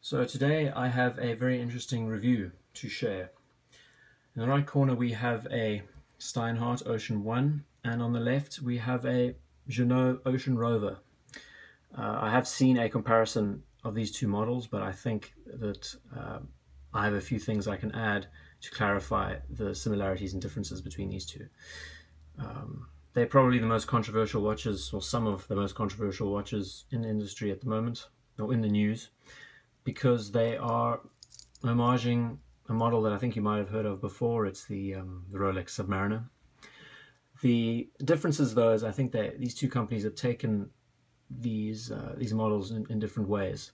So today I have a very interesting review to share. In the right corner we have a Steinhart Ocean 1 and on the left we have a Ginault Ocean Rover. I have seen a comparison of these two models, but I think that I have a few things I can add to clarify the similarities and differences between these two. They're probably the most controversial watches, or some of the most controversial watches in the industry at the moment, or in the news, because they are homaging a model that I think you might have heard of before. It's the Rolex Submariner. The differences, though, is I think that these two companies have taken these models in different ways.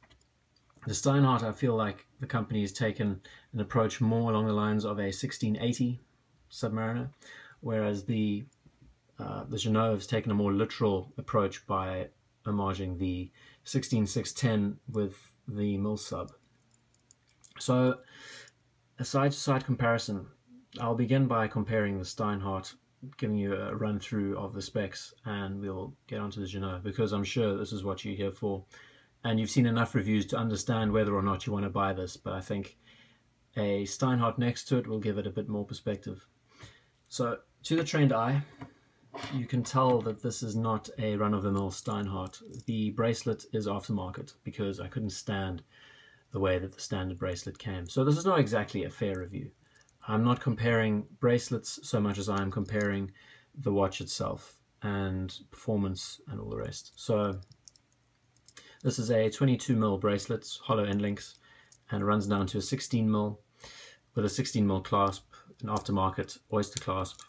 The Steinhart, I feel like the company has taken an approach more along the lines of a 1680 Submariner, whereas the Ginault has taken a more literal approach by homaging the 16610 with the Mill Sub. So a side-to-side comparison. I'll begin by comparing the Steinhart, giving you a run through of the specs, and we'll get onto the Ginault, because I'm sure this is what you're here for and you've seen enough reviews to understand whether or not you want to buy this, but I think a Steinhart next to it will give it a bit more perspective. So to the trained eye, you can tell that this is not a run-of-the-mill Steinhart. The bracelet is aftermarket because I couldn't stand the way that the standard bracelet came. So this is not exactly a fair review. I'm not comparing bracelets so much as I'm comparing the watch itself and performance and all the rest. So this is a 22mm bracelet, hollow end links, and it runs down to a 16mm with a 16mm clasp, an aftermarket oyster clasp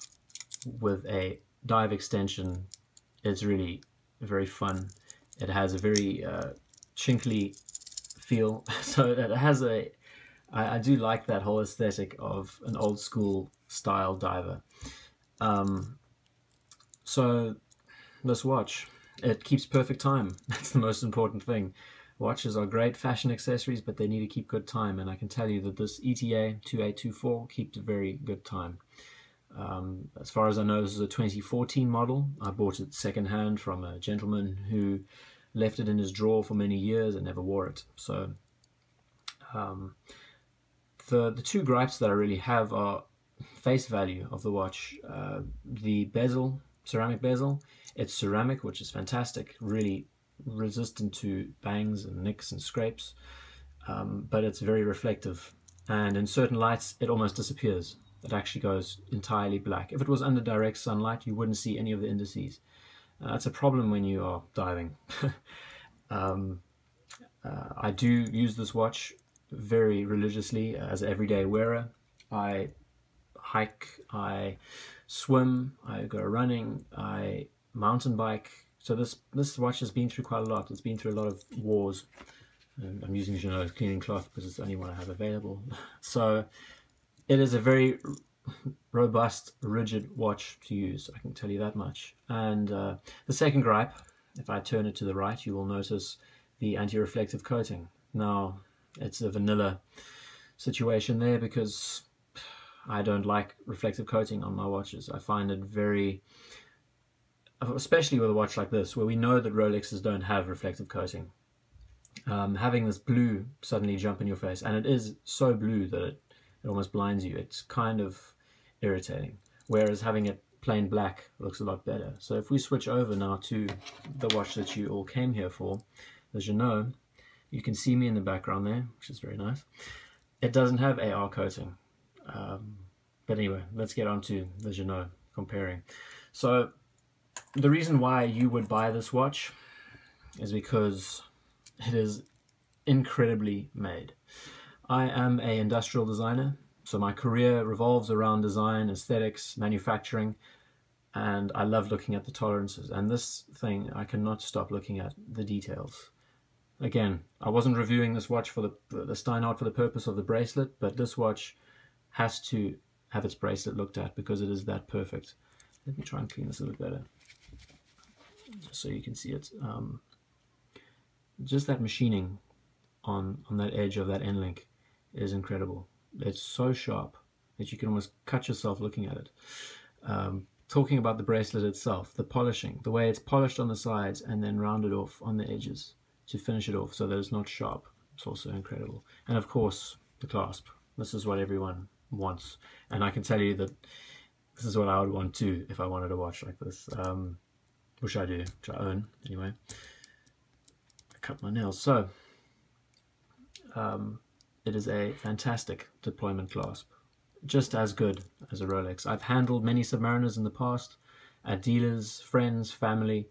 with a dive extension. It's really very fun. It has a very chinkly feel, so that it has a, I do like that whole aesthetic of an old school style diver. So this watch, it keeps perfect time. That's the most important thing. Watches are great fashion accessories, but they need to keep good time, and I can tell you that this ETA 2824 keeps a very good time. As far as I know, this is a 2014 model. I bought it secondhand from a gentleman who left it in his drawer for many years and never wore it. So the two gripes that I really have are face value of the watch. The bezel, ceramic bezel, it's ceramic, which is fantastic, really resistant to bangs and nicks and scrapes, but it's very reflective, and in certain lights it almost disappears. It actually goes entirely black. If it was under direct sunlight, you wouldn't see any of the indices. That's a problem when you are diving. I do use this watch very religiously as an everyday wearer. I hike, I swim, I go running, I mountain bike. So this watch has been through quite a lot. It's been through a lot of wars. And I'm using Ginault's cleaning cloth because it's the only one I have available. So it is a very robust, rigid watch to use, I can tell you that much. And the second gripe, if I turn it to the right, you will notice the anti-reflective coating. Now, it's a vanilla situation there because I don't like reflective coating on my watches. I find it very, especially with a watch like this, where we know that Rolexes don't have reflective coating. Having this blue suddenly jump in your face, and it is so blue that it almost blinds you. It's kind of irritating, whereas having it plain black looks a lot better. So if we switch over now to the watch that you all came here for, the Ginault, you can see me in the background there, which is very nice. It doesn't have AR coating, but anyway, let's get on to the Ginault comparing. So the reason why you would buy this watch is because it is incredibly made. I am an industrial designer, so my career revolves around design, aesthetics, manufacturing, and I love looking at the tolerances. And this thing, I cannot stop looking at the details. Again, I wasn't reviewing this watch for the Steinhart for the purpose of the bracelet, but this watch has to have its bracelet looked at because it is that perfect. Let me try and clean this a bit better, just so you can see it. Just that machining on that edge of that end link is incredible. It's so sharp that you can almost cut yourself looking at it. Talking about the bracelet itself, the polishing, the way it's polished on the sides and then rounded off on the edges to finish it off so that it's not sharp. It's also incredible. And of course, the clasp. This is what everyone wants. And I can tell you that this is what I would want too if I wanted a watch like this. Which I do, which I own anyway. I cut my nails. So, it is a fantastic deployment clasp. Just as good as a Rolex. I've handled many Submariners in the past, at dealers, friends, family,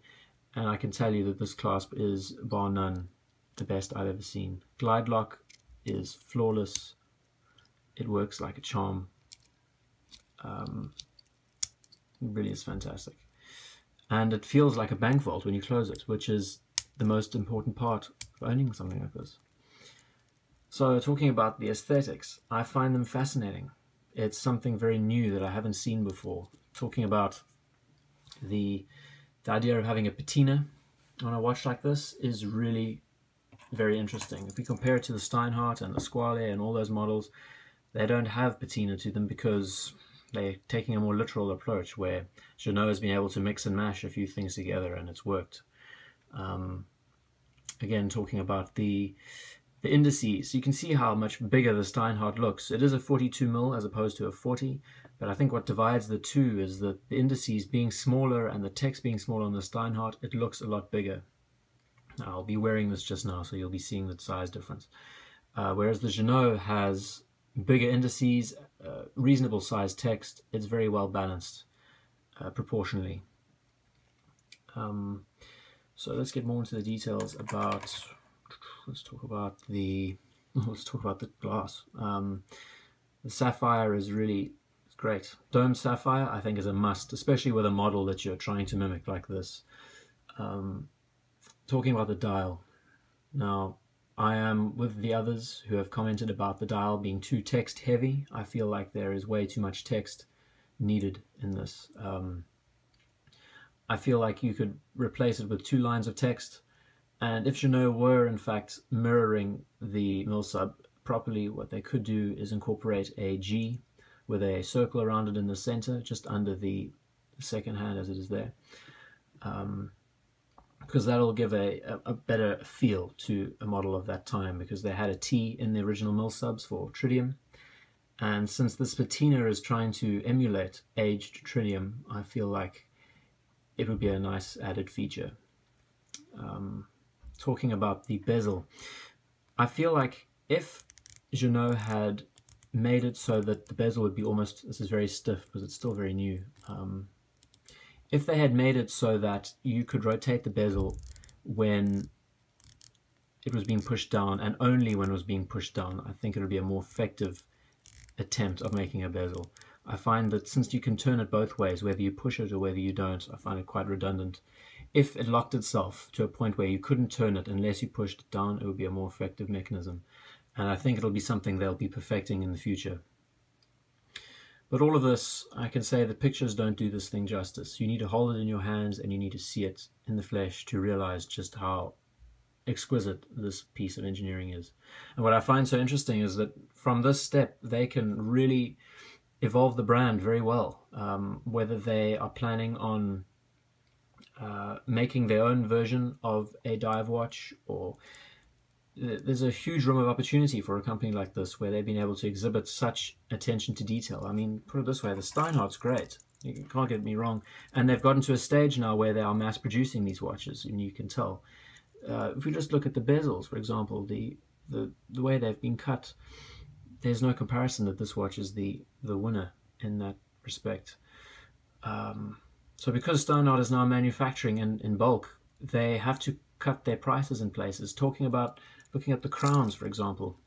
and I can tell you that this clasp is, bar none, the best I've ever seen. Glide lock is flawless. It works like a charm. It really is fantastic. And it feels like a bank vault when you close it, which is the most important part of owning something like this. So talking about the aesthetics, I find them fascinating. It's something very new that I haven't seen before. Talking about the idea of having a patina on a watch like this is really very interesting. If we compare it to the Steinhart and the Squale and all those models, they don't have patina to them because they're taking a more literal approach, where Ginault has been able to mix and mash a few things together and it's worked. Again, talking about the indices, you can see how much bigger the Steinhart looks. It is a 42mm as opposed to a 40, but I think what divides the two is that the indices being smaller and the text being smaller on the Steinhart, it looks a lot bigger. Now, I'll be wearing this just now, so you'll be seeing the size difference. Whereas the Ginault has bigger indices, reasonable size text. It's very well balanced proportionally. So let's get more into the details about. Let's talk about the glass. The sapphire is really great. Domed sapphire, I think, is a must, especially with a model that you're trying to mimic like this. Talking about the dial. Now, I am with the others who have commented about the dial being too text heavy. I feel like there is way too much text needed in this. I feel like you could replace it with 2 lines of text. And if Ginault were in fact mirroring the milsub properly, what they could do is incorporate a G with a circle around it in the center, just under the second hand as it is there. Because that'll give a better feel to a model of that time, because they had a T in the original milsubs for tritium. And since this patina is trying to emulate aged tritium, I feel like it would be a nice added feature. Talking about the bezel, I feel like if Ginault had made it so that the bezel would be almost, this is very stiff because it's still very new, if they had made it so that you could rotate the bezel when it was being pushed down and only when it was being pushed down, I think it would be a more effective attempt of making a bezel. I find that since you can turn it both ways, whether you push it or whether you don't, I find it quite redundant. If it locked itself to a point where you couldn't turn it unless you pushed it down, it would be a more effective mechanism. And I think it'll be something they'll be perfecting in the future. But all of this, I can say the pictures don't do this thing justice. You need to hold it in your hands and you need to see it in the flesh to realize just how exquisite this piece of engineering is. And what I find so interesting is that from this step, they can really evolve the brand very well. Whether they are planning on making their own version of a dive watch, or there's a huge room of opportunity for a company like this where they've been able to exhibit such attention to detail. I mean, put it this way, the Steinhart's great. You can't get me wrong. And they've gotten to a stage now where they are mass producing these watches, and you can tell. If we just look at the bezels, for example, the way they've been cut, there's no comparison that this watch is the winner in that respect. So because Steinhart is now manufacturing in bulk, they have to cut their prices in places. Looking at the crowns, for example,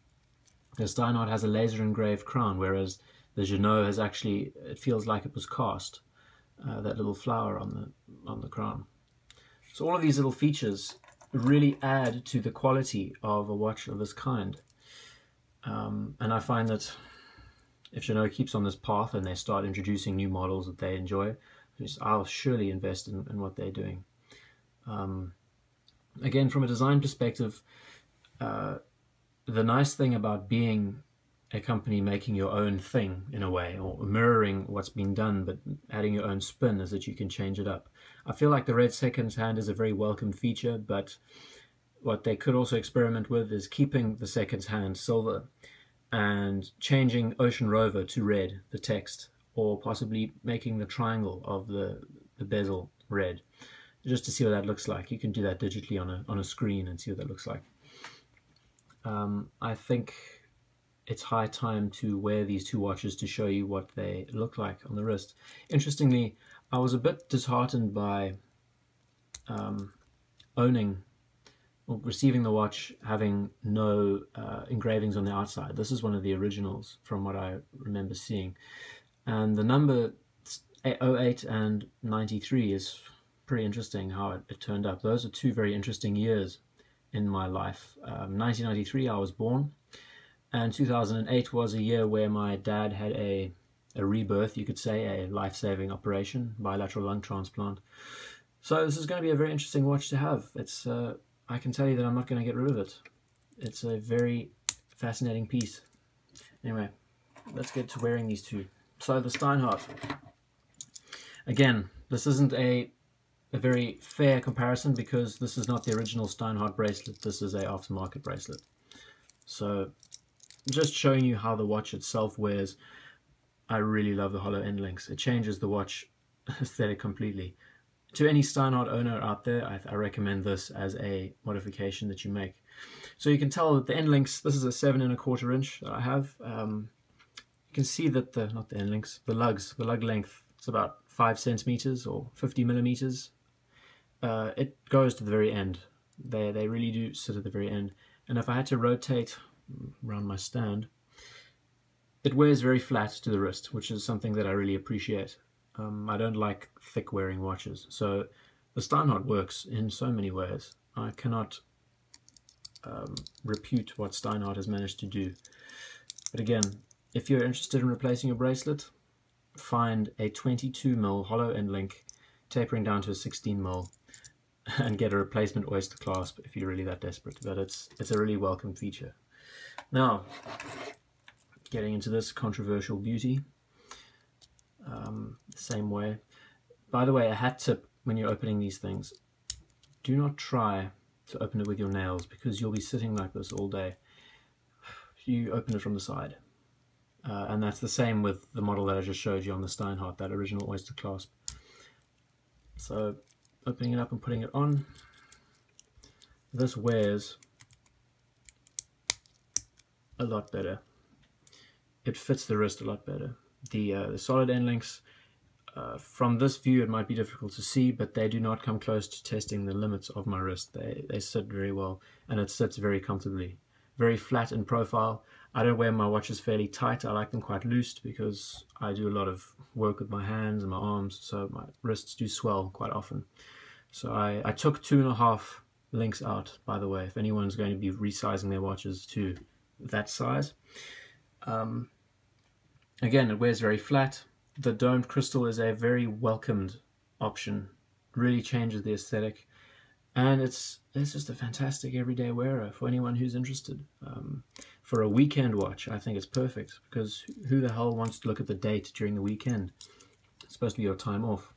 the Steinhart has a laser engraved crown, whereas the Ginault has actually, it feels like it was cast, that little flower on the crown. So all of these little features really add to the quality of a watch of this kind. And I find that if Ginault keeps on this path and they start introducing new models that they enjoy, I'll surely invest in what they're doing. Again, from a design perspective, the nice thing about being a company making your own thing in a way, or mirroring what's been done but adding your own spin, is that you can change it up. I feel like the red second hand is a very welcome feature, but what they could also experiment with is keeping the seconds hand silver and changing Ocean Rover to red, the text, or possibly making the triangle of the bezel red, just to see what that looks like. You can do that digitally on a screen and see what that looks like. I think it's high time to wear these two watches to show you what they look like on the wrist. Interestingly, I was a bit disheartened by owning or receiving the watch having no engravings on the outside. This is one of the originals from what I remember seeing. And the number 08 and 93 is pretty interesting how it turned up. Those are two very interesting years in my life. 1993 I was born, and 2008 was a year where my dad had a rebirth, you could say, a life-saving operation, bilateral lung transplant. So this is going to be a very interesting watch to have. It's I can tell you that I'm not going to get rid of it. It's a very fascinating piece. Anyway, let's get to wearing these two. So the Steinhart. Again, this isn't a very fair comparison because this is not the original Steinhart bracelet. This is a aftermarket bracelet. So just showing you how the watch itself wears. I really love the hollow end links. It changes the watch aesthetic completely. To any Steinhart owner out there, I recommend this as a modification that you make. So you can tell that the end links, this is a 7 1/4 inch that I have. You can see that not the end links, the lug length, it's about 5 centimeters or 50 millimeters. It goes to the very end. They really do sit at the very end. And if I had to rotate around my stand, it wears very flat to the wrist, which is something that I really appreciate. I don't like thick wearing watches. So the Steinhart works in so many ways. I cannot repute what Steinhart has managed to do. But again, if you're interested in replacing your bracelet, find a 22mm hollow end link tapering down to a 16mm and get a replacement oyster clasp if you're really that desperate. But it's a really welcome feature. Now, getting into this controversial beauty, same way. By the way, a hat tip when you're opening these things, do not try to open it with your nails because you'll be sitting like this all day. You open it from the side. And that's the same with the model that I just showed you on the Steinhart, that original oyster clasp. So opening it up and putting it on, this wears a lot better. It fits the wrist a lot better. The solid end links, from this view it might be difficult to see, but they do not come close to testing the limits of my wrist. They sit very well, and it sits very comfortably. Very flat in profile. I don't wear my watches fairly tight. I like them quite loose because I do a lot of work with my hands and my arms, so my wrists do swell quite often. So I took 2.5 links out, by the way, if anyone's going to be resizing their watches to that size. Again, it wears very flat. The domed crystal is a very welcomed option. Really changes the aesthetic. And it's just a fantastic everyday wearer for anyone who's interested. For a weekend watch, I think it's perfect because who the hell wants to look at the date during the weekend? It's supposed to be your time off.